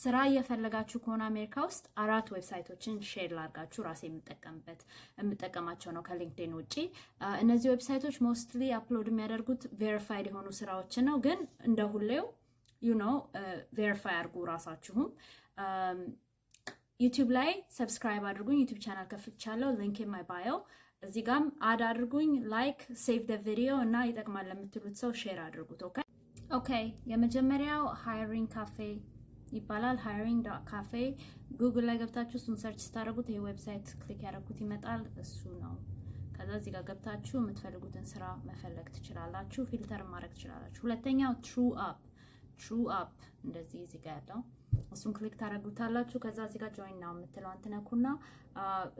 ስራ እየፈለጋችሁ ከሆነ አሜሪካ ውስጥ 4 ዌብሳይቶችን ሼር ላርጋችሁ ራሴ የምጠቀማቸው ነው ከሊንክድኢን ውጪ። እነዚህ ዌብሳይቶች ሞስትሊ አፕሎድ የሚያደርጉት ቬሪፋይድ የሆኑ ስራዎችን ነው። ግን እንደ ሁሌው ቬሪፋይ አድርጉ ራሳችሁም። ዩቲዩብ ላይ ሰብስክራይብ አድርጉኝ። ዩቲዩብ ቻናል ከፍቻለሁ። ሊንክ ኢን ማይ ባዮ። እዚህ ጋም አድ አድርጉኝ። ላይክ ሴቭ ደ ቪዲዮ እና ይጠቅማል ለምትሉት ሰው ሼር አድርጉት። ኦኬ የመጀመሪያው ሃይሪንግ ካፌ ይባላል። hiring.cafe ጉግል ላይ ገብታችሁ እሱን ሰርች ስታደርጉት ይሄ ዌብሳይት ክሊክ ያደረኩት ይመጣል። እሱ ነው። ከዛ እዚህ ጋር ገብታችሁ የምትፈልጉትን ስራ መፈለግ ትችላላችሁ። ፊልተር ማድረግ ትችላላችሁ። ሁለተኛው true up እንደዚህ እዚህ ጋር ያለው እሱን ክሊክ ታደርጉታላችሁ። ከዛ እዚህ ጋር join now የምትለውን ትነኩና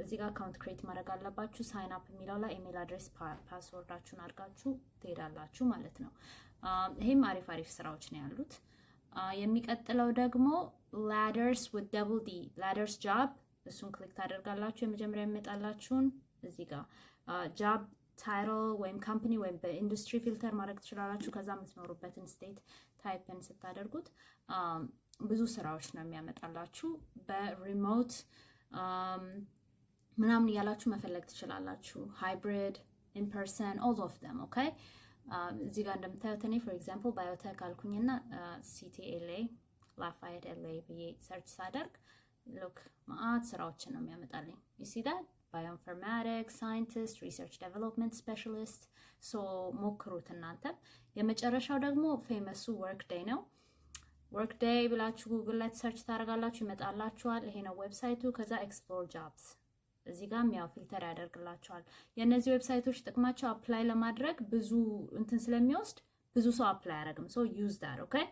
እዚህ ጋር አካውንት ክሬት ማድረግ አለባችሁ። ሳይን አፕ የሚለው ላይ ኢሜል አድሬስ ፓስወርዳችሁን አድርጋችሁ ትሄዳላችሁ ማለት ነው። ይሄም አሪፍ ስራዎች ነው ያሉት። የሚቀጥለው ደግሞ ladders with double D ladders job እሱን ክሊክ ታደርጋላችሁ። የመጀመሪያ የሚመጣላችሁን እዚህ ጋር job title ወይም company ወይም በኢንዱስትሪ ፊልተር ማድረግ ትችላላችሁ። ከዛ የምትኖሩበትን ስቴት ታይፕን ስታደርጉት ብዙ ስራዎች ነው የሚያመጣላችሁ። በሪሞት ምናምን እያላችሁ መፈለግ ትችላላችሁ። hybrid in person all of them okay እዚህ ጋር እንደምታዩት እኔ for example biotech አልኩኝና CTLA ላፋየት LA ብዬ ሰርች ሳደርግ look ማአት ስራዎችን ነው የሚያመጣልኝ። you see that bioinformatics scientist research development specialist so ሞክሩት እናንተ። የመጨረሻው ደግሞ ፌመሱ workday ነው። workday ብላችሁ ጉግል ላይ ሰርች ታደርጋላችሁ ይመጣላችኋል። ይሄ ነው ዌብሳይቱ። ከዛ explore jobs እዚህ ጋር ያው ፊልተር ያደርግላችኋል። የነዚህ ዌብሳይቶች ጥቅማቸው አፕላይ ለማድረግ ብዙ እንትን ስለሚወስድ ብዙ ሰው አፕላይ አያደርግም። so use that okay